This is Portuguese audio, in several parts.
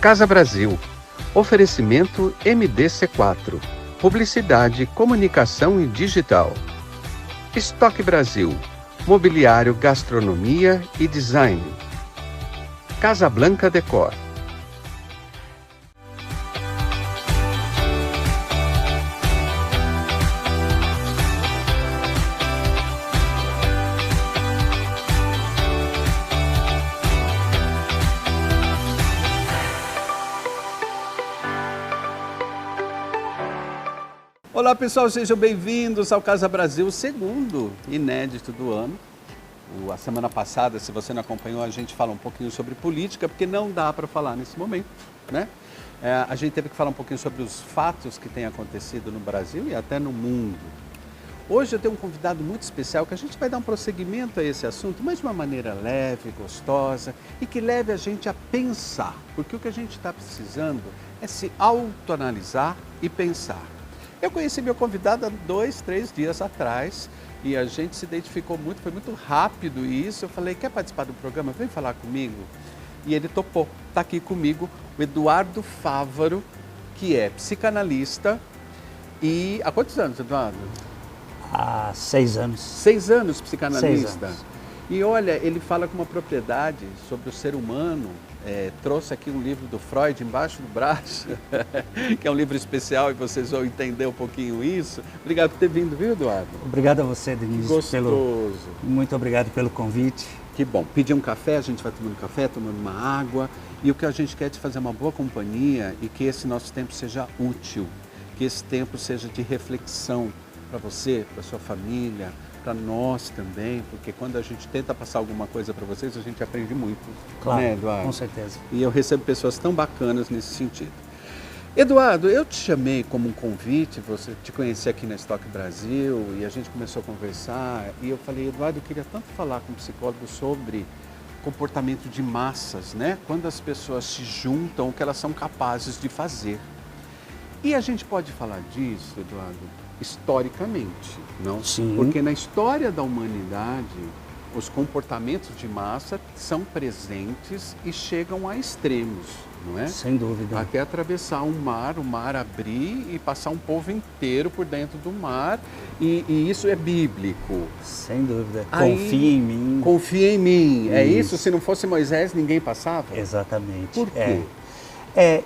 Casa Brasil. Oferecimento MDC4. Publicidade, comunicação e digital. Estoque Brasil. Mobiliário, gastronomia e design. Casa Blanca Decor. Olá pessoal, sejam bem-vindos ao Casa Brasil, o segundo inédito do ano. A semana passada, se você não acompanhou, a gente fala um pouquinho sobre política, porque não dá para falar nesse momento, né? A gente teve que falar um pouquinho sobre os fatos que têm acontecido no Brasil e até no mundo. Hoje eu tenho um convidado muito especial que a gente vai dar um prosseguimento a esse assunto, mas de uma maneira leve, gostosa e que leve a gente a pensar, porque o que a gente está precisando é se autoanalisar e pensar. Eu conheci meu convidado há 2, 3 dias atrás e a gente se identificou muito, foi muito rápido isso. Eu falei, quer participar do programa? Vem falar comigo. E ele topou. Está aqui comigo o Eduardo Fávaro, que é psicanalista. E há quantos anos, Eduardo? Há 6 anos. 6 anos psicanalista. 6 anos. E olha, ele fala com uma propriedade sobre o ser humano. Trouxe aqui um livro do Freud embaixo do braço, que é um livro especial e vocês vão entender um pouquinho isso. Obrigado por ter vindo, viu, Eduardo? Obrigado a você, Denise. Gostoso. Muito obrigado pelo convite. Que bom. Pedir um café, a gente vai tomando café, tomando uma água. E o que a gente quer é te fazer uma boa companhia e que esse nosso tempo seja útil, que esse tempo seja de reflexão para você, para sua família, para nós também, porque quando a gente tenta passar alguma coisa para vocês, a gente aprende muito. Claro, né, Eduardo? com certeza. E eu recebo pessoas tão bacanas nesse sentido. Eduardo, eu te chamei como um convite, você te conheci aqui na Estoque Brasil e a gente começou a conversar e eu falei, Eduardo, eu queria tanto falar com um psicólogo sobre comportamento de massas, né? Quando as pessoas se juntam, o que elas são capazes de fazer. E a gente pode falar disso, Eduardo, historicamente, não? Sim. Porque na história da humanidade, os comportamentos de massa são presentes e chegam a extremos, não é? Sem dúvida. Até atravessar o mar abrir e passar um povo inteiro por dentro do mar, e isso é bíblico. Sem dúvida. Aí, confia em mim. Confia em mim. É isso? Se não fosse Moisés, ninguém passava? Exatamente. Por quê?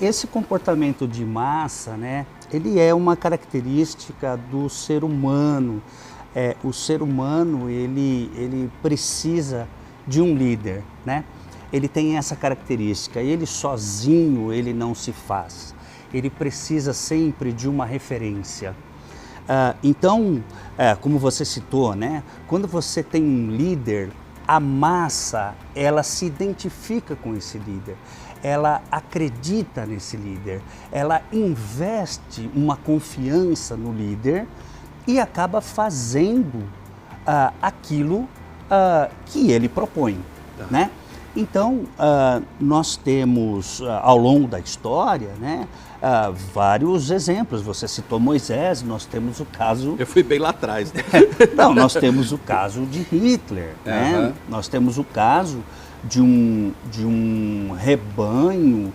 Esse comportamento de massa, né, ele é uma característica do ser humano. O ser humano, ele precisa de um líder, né? Ele tem essa característica, ele sozinho ele não se faz, ele precisa sempre de uma referência. Então, como você citou, né? Quando você tem um líder, a massa, ela se identifica com esse líder, ela acredita nesse líder, ela investe uma confiança no líder e acaba fazendo aquilo que ele propõe, né? Então, nós temos, ao longo da história, né, vários exemplos. Você citou Moisés, nós temos o caso... Eu fui bem lá atrás, né? Não, nós temos o caso de Hitler, né? Nós temos o caso de um rebanho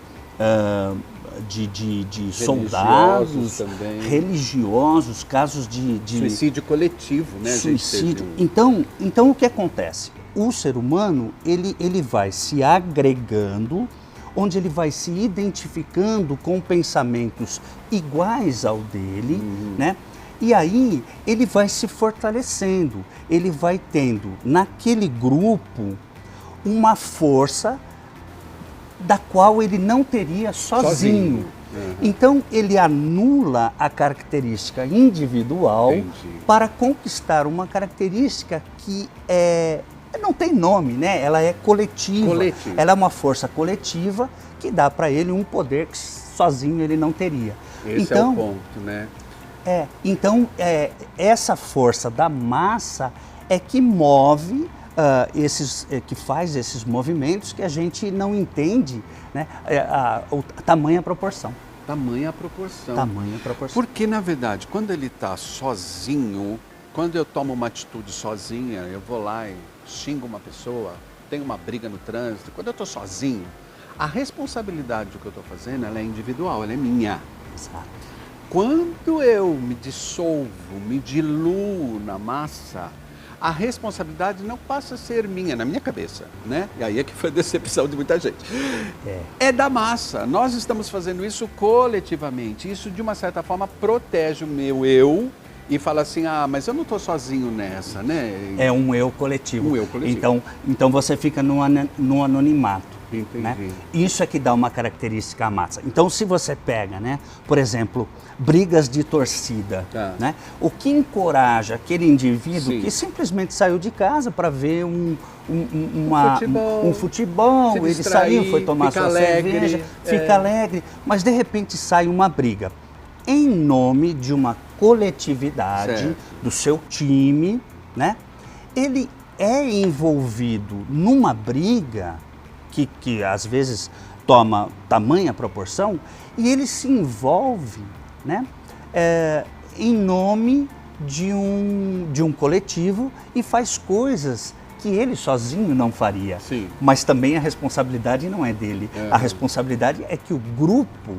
de soldados também. Religiosos, casos de suicídio coletivo, né? Suicídio. Então o que acontece? O ser humano ele vai se agregando, onde ele vai se identificando com pensamentos iguais ao dele, né? E aí ele vai se fortalecendo, ele vai tendo naquele grupo uma força da qual ele não teria sozinho. Então ele anula a característica individual para conquistar uma característica que não tem nome, né? Ela é coletiva. Ela é uma força coletiva que dá para ele um poder que sozinho ele não teria. Esse é o ponto, né? Então essa força da massa é que move que faz esses movimentos que a gente não entende, né, a tamanha proporção. Tamanha proporção. Tamanha proporção. Porque, na verdade, quando ele está sozinho, quando eu tomo uma atitude sozinha, eu vou lá e xingo uma pessoa, tenho uma briga no trânsito, quando eu estou sozinho, A responsabilidade do que eu estou fazendo, ela é individual, ela é minha. Exato. Quando eu me dissolvo, me diluo na massa, a responsabilidade não passa a ser minha, na minha cabeça, né? E aí é que foi a decepção de muita gente. É da massa. Nós estamos fazendo isso coletivamente. Isso, de uma certa forma, protege o meu eu e fala assim, mas eu não estou sozinho nessa, né? É um eu coletivo. Um eu coletivo. Então você fica no anonimato. Entendi. Né? Isso é que dá uma característica à massa. Então, se você pega, né, por exemplo, brigas de torcida, né, o que encoraja aquele indivíduo que simplesmente saiu de casa para ver um futebol, ele saiu, foi tomar sua cerveja, fica alegre, mas de repente sai uma briga em nome de uma coletividade, do seu time, né? Ele é envolvido numa briga que às vezes toma tamanha proporção, e ele se envolve, né, em nome de um coletivo e faz coisas que ele sozinho não faria. Sim. Mas também a responsabilidade não é dele. A responsabilidade é que o grupo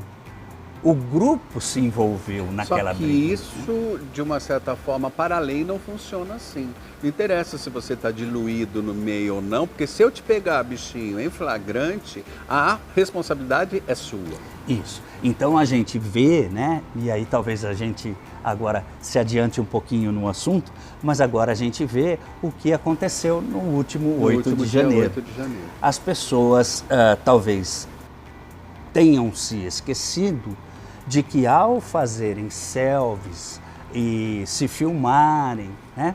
se envolveu naquela briga. Só que isso, de uma certa forma, para a lei não funciona assim. Não interessa se você está diluído no meio ou não, porque se eu te pegar, bichinho, em flagrante, a responsabilidade é sua. Isso. Então a gente vê, né, e aí talvez a gente agora se adiante um pouquinho no assunto, mas agora a gente vê o que aconteceu no último 8 de janeiro. 8 de janeiro. As pessoas talvez tenham se esquecido de que ao fazerem selfies e se filmarem, né,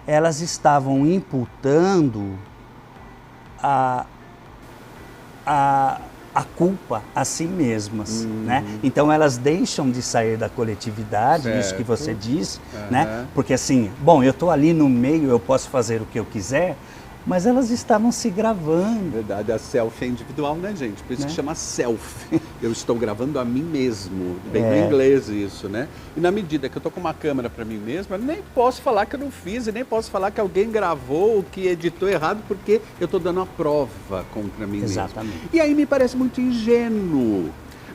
elas estavam imputando a culpa a si mesmas, né? Então elas deixam de sair da coletividade, isso que você disse, né? Porque assim, bom, eu estou ali no meio, eu posso fazer o que eu quiser, mas elas estavam se gravando. Verdade, a selfie é individual, né, gente? Por isso que chama selfie. Eu estou gravando a mim mesmo. Bem do inglês isso, né? E na medida que eu estou com uma câmera para mim mesmo, eu nem posso falar que eu não fiz, e nem posso falar que alguém gravou, que editou errado, porque eu estou dando a prova contra mim mesmo. Exatamente. E aí me parece muito ingênuo.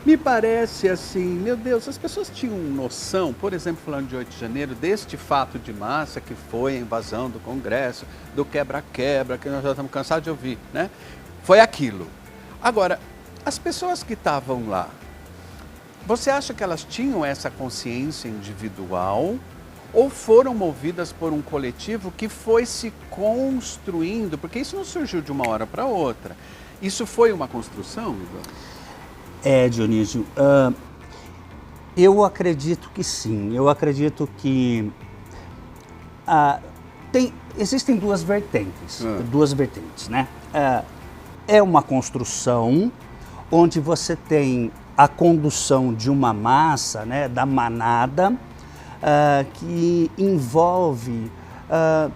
Me parece assim, meu Deus, as pessoas tinham noção, por exemplo, falando de 8 de janeiro, deste fato de massa que foi a invasão do Congresso, do quebra-quebra, que nós já estamos cansados de ouvir, né? Foi aquilo. Agora, as pessoas que estavam lá, você acha que elas tinham essa consciência individual ou foram movidas por um coletivo que foi se construindo? Porque isso não surgiu de uma hora para outra. Isso foi uma construção, Igor? Dionísio, eu acredito que sim. Eu acredito que existem duas vertentes, né? É uma construção onde você tem a condução de uma massa, né, da manada, que envolve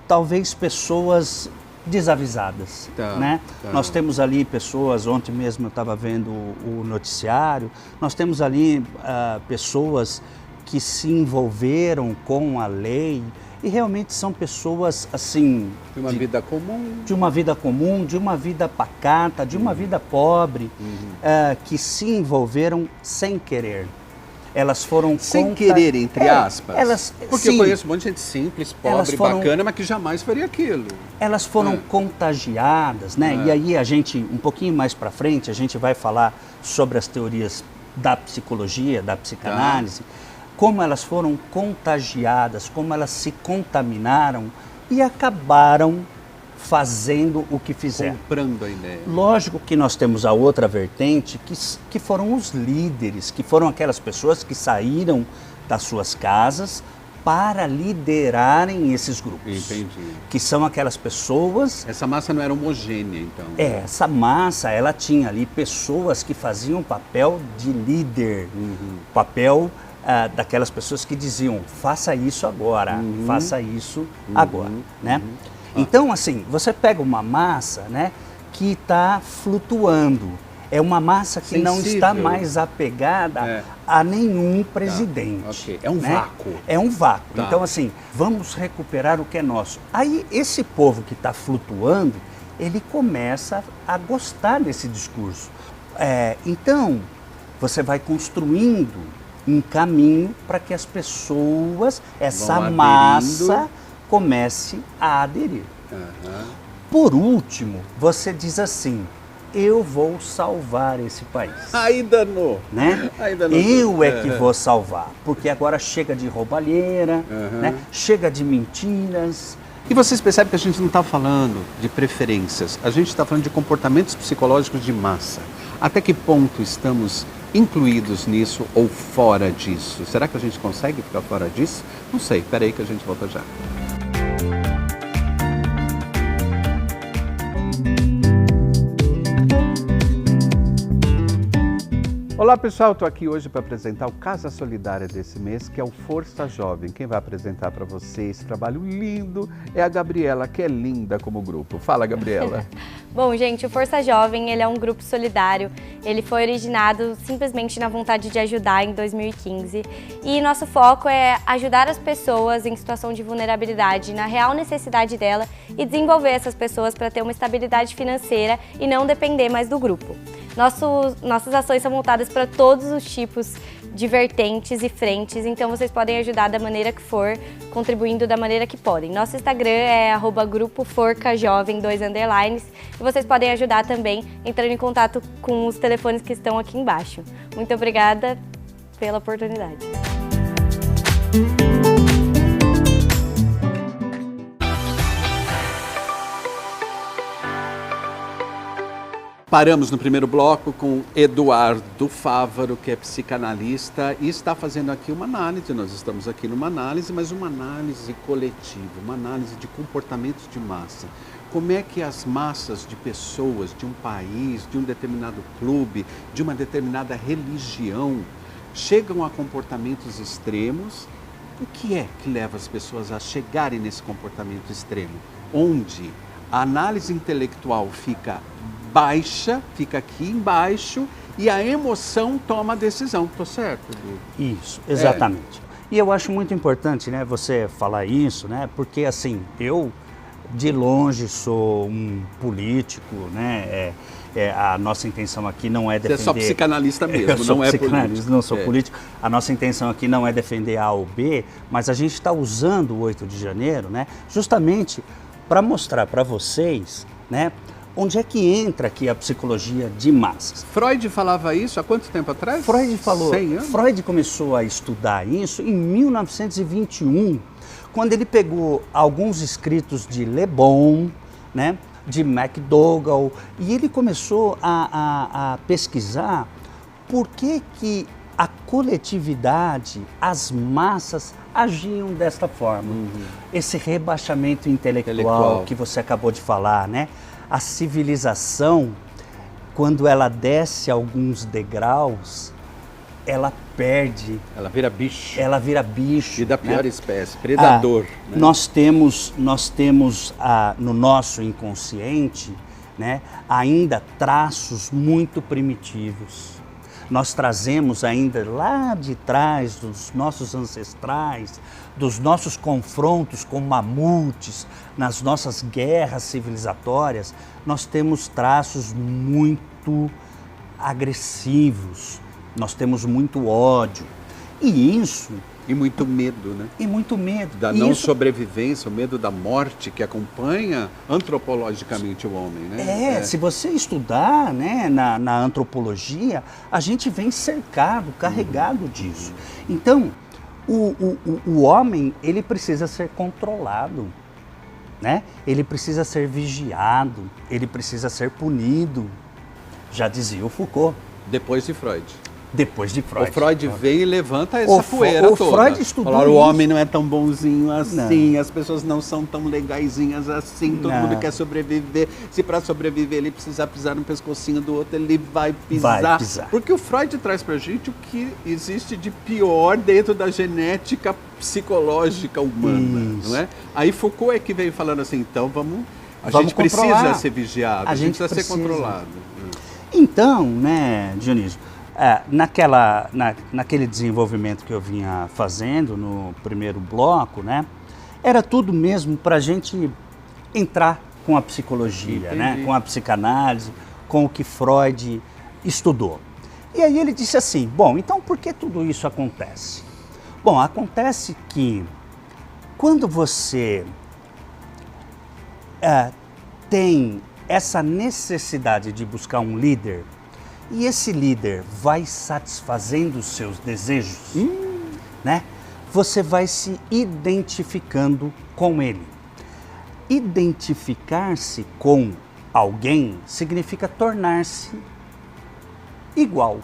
talvez pessoas desavisadas, né? Nós temos ali pessoas, ontem mesmo eu estava vendo o noticiário, nós temos ali pessoas que se envolveram com a lei e realmente são pessoas assim... De uma vida comum. De uma vida comum, de uma vida pacata, de uma vida pobre, que se envolveram sem querer. Elas foram sem querer, entre aspas. Porque sim, eu conheço um monte de gente simples, pobre, bacana, mas que jamais faria aquilo. Elas foram contagiadas, né? E aí a gente, um pouquinho mais para frente, a gente vai falar sobre as teorias da psicologia, da psicanálise, como elas foram contagiadas, como elas se contaminaram e acabaram fazendo o que fizeram. Comprando a ideia. Lógico que nós temos a outra vertente, que foram os líderes, que foram aquelas pessoas que saíram das suas casas para liderarem esses grupos. Entendi. Que são aquelas pessoas... Essa massa não era homogênea, então. Essa massa, ela tinha ali pessoas que faziam papel de líder, papel daquelas pessoas que diziam, faça isso agora, faça isso agora, né? Então, assim, você pega uma massa, né, que está flutuando. É uma massa que não está mais apegada a nenhum presidente. É um vácuo. É um vácuo. Então, assim, vamos recuperar o que é nosso. Aí, esse povo que está flutuando, ele começa a gostar desse discurso. Então, você vai construindo um caminho para que as pessoas, essa massa, comece a aderir. Por último, você diz assim, eu vou salvar esse país. Aí danou. Né? Aí danou. Eu é que vou salvar, porque agora chega de roubalheira, né? Chega de mentiras. E vocês percebem que a gente não está falando de preferências, a gente está falando de comportamentos psicológicos de massa. Até que ponto estamos incluídos nisso ou fora disso? Será que a gente consegue ficar fora disso? Não sei, espera aí que a gente volta já. Olá pessoal, estou aqui hoje para apresentar o Casa Solidária desse mês, que é o Força Jovem. Quem vai apresentar para você esse trabalho lindo é a Gabriela, que é linda como grupo. Fala, Gabriela. Bom, gente, o Força Jovem ele é um grupo solidário. Ele foi originado simplesmente na vontade de ajudar em 2015. E nosso foco é ajudar as pessoas em situação de vulnerabilidade, na real necessidade dela, e desenvolver essas pessoas para ter uma estabilidade financeira e não depender mais do grupo. Nossas ações são voltadas para todos os tipos de vertentes e frentes, então vocês podem ajudar da maneira que for, contribuindo da maneira que podem. Nosso Instagram é @grupoforcajovem 2_, e vocês podem ajudar também entrando em contato com os telefones que estão aqui embaixo. Muito obrigada pela oportunidade. Paramos no primeiro bloco com Eduardo Fávaro, que é psicanalista e está fazendo aqui uma análise. Nós estamos aqui numa análise, mas uma análise coletiva, uma análise de comportamentos de massa. Como é que as massas de pessoas, de um país, de um determinado clube, de uma determinada religião, chegam a comportamentos extremos? O que é que leva as pessoas a chegarem nesse comportamento extremo? Onde a análise intelectual fica baixa, fica aqui embaixo, e a emoção toma a decisão. Estou certo, Edu? Isso, exatamente. E eu acho muito importante, né, você falar isso, né, porque assim, eu de longe sou um político, né, a nossa intenção aqui não é defender... Você é só psicanalista mesmo, eu sou não é psicanalista, político. Não sou político. A nossa intenção aqui não é defender A ou B, mas a gente está usando o 8 de janeiro, né, justamente para mostrar para vocês, né, onde é que entra aqui a psicologia de massas. Freud falava isso há quanto tempo atrás? Freud falou. 100 anos? Freud começou a estudar isso em 1921, quando ele pegou alguns escritos de Le Bon, né, de McDougall, e ele começou a pesquisar por que a coletividade, as massas agiam desta forma. Esse rebaixamento intelectual que você acabou de falar, né? A civilização, quando ela desce alguns degraus, ela perde. Ela vira bicho. Ela vira bicho. E da pior espécie, predador. Né? Nós temos no nosso inconsciente, né, ainda traços muito primitivos. Nós trazemos ainda lá de trás dos nossos ancestrais, dos nossos confrontos com mamutes, nas nossas guerras civilizatórias, nós temos traços muito agressivos, nós temos muito ódio. E isso... E muito medo, né? E muito medo. Da não sobrevivência, o medo da morte que acompanha antropologicamente o homem, né? Se você estudar, né, na antropologia, a gente vem cercado, carregado disso. Então, o homem, ele precisa ser controlado, né? Ele precisa ser vigiado, ele precisa ser punido. Já dizia o Foucault. Depois de Freud. Depois de Freud. O Freud vem e levanta essa poeira toda. O Freud estudou Falaram, isso. o homem não é tão bonzinho assim, as pessoas não são tão legaisinhas assim, todo mundo quer sobreviver. Se para sobreviver ele precisar pisar no pescocinho do outro, ele vai pisar. Vai pisar. Porque o Freud traz pra gente o que existe de pior dentro da genética psicológica humana, não é? Aí Foucault é que veio falando assim, então a gente precisa ser vigiado, a gente precisa ser controlado. Então, né, Dionísio, naquele desenvolvimento que eu vinha fazendo no primeiro bloco, né, era tudo mesmo para a gente entrar com a psicologia, né, com a psicanálise, com o que Freud estudou. E aí ele disse assim, bom, então por que tudo isso acontece? Bom, acontece que quando você tem essa necessidade de buscar um líder, e esse líder vai satisfazendo os seus desejos, né? Você vai se identificando com ele. Identificar-se com alguém significa tornar-se igual.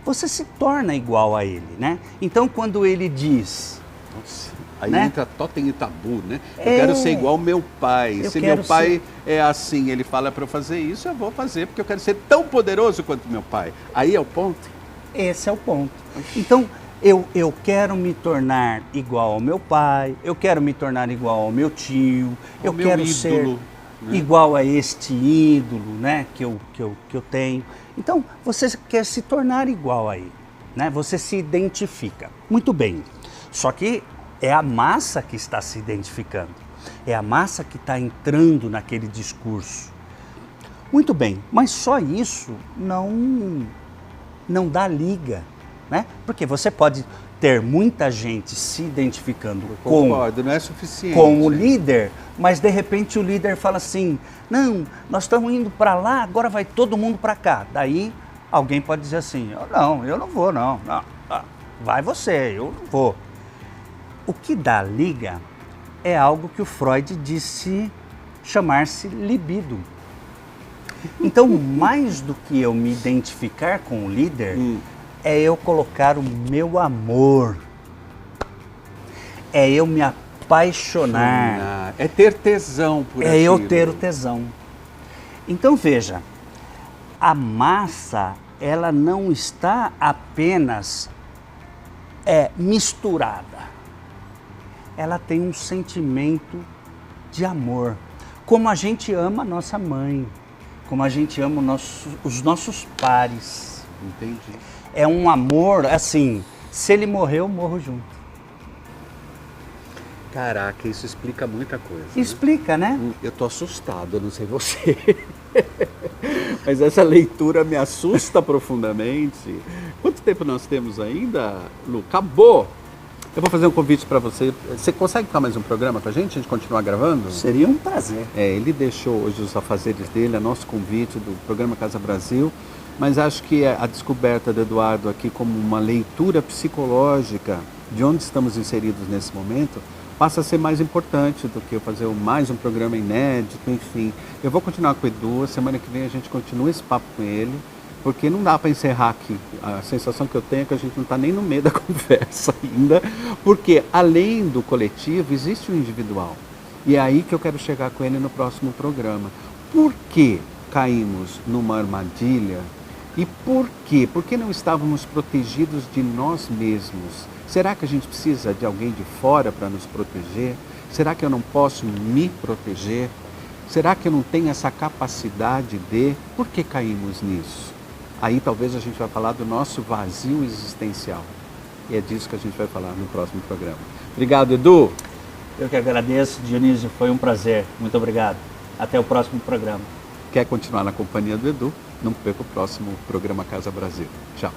Você se torna igual a ele, né? Então, quando ele diz... Nossa, aí né? entra totem e tabu, né? Eu quero ser igual ao meu pai. Se meu pai é assim, ele fala para eu fazer isso, eu vou fazer, porque eu quero ser tão poderoso quanto meu pai. Aí é o ponto? Esse é o ponto. Então, eu quero me tornar igual ao meu pai, eu quero me tornar igual ao meu tio, eu quero ser igual a este ídolo, né, que eu tenho. Então, você quer se tornar igual a ele, né? Você se identifica. Muito bem. Só que é a massa que está se identificando. É a massa que está entrando naquele discurso. Muito bem, mas só isso não dá liga, né? Porque você pode ter muita gente se identificando Concordo, não é suficiente, com o líder, mas de repente o líder fala assim, não, nós estamos indo para lá, agora vai todo mundo para cá. Daí alguém pode dizer assim, não, eu não vou não, vai você, eu não vou. O que dá liga é algo que o Freud disse chamar-se libido. Então, mais do que eu me identificar com o líder, é eu colocar o meu amor, é eu me apaixonar, é ter tesão por aquilo. É eu ter o tesão. Então veja, a massa, ela não está apenas misturada, ela tem um sentimento de amor, como a gente ama a nossa mãe, como a gente ama os nossos pares. Entendi. É um amor, assim, se ele morrer, eu morro junto. Caraca, isso explica muita coisa. Explica, né? Eu tô assustado, eu não sei você. Mas essa leitura me assusta profundamente. Quanto tempo nós temos ainda, Lu? Acabou! Eu vou fazer um convite para você. Você consegue ficar mais um programa com a gente continuar gravando? Seria um prazer. Ele deixou hoje os afazeres dele, é nosso convite do programa Casa Brasil. Mas acho que a descoberta do Eduardo aqui como uma leitura psicológica de onde estamos inseridos nesse momento passa a ser mais importante do que eu fazer mais um programa inédito, enfim. Eu vou continuar com o Edu, semana que vem a gente continua esse papo com ele, porque não dá para encerrar aqui. A sensação que eu tenho é que a gente não está nem no meio da conversa ainda, porque além do coletivo existe o individual. E é aí que eu quero chegar com ele no próximo programa. Por que caímos numa armadilha? E por quê? Por que não estávamos protegidos de nós mesmos? Será que a gente precisa de alguém de fora para nos proteger? Será que eu não posso me proteger? Será que eu não tenho essa capacidade de... Por que caímos nisso? Aí talvez a gente vai falar do nosso vazio existencial. E é disso que a gente vai falar no próximo programa. Obrigado, Edu. Eu que agradeço, Dionísio, foi um prazer. Muito obrigado. Até o próximo programa. Quer continuar na companhia do Edu? Não perca o próximo programa Casa Brasil. Tchau.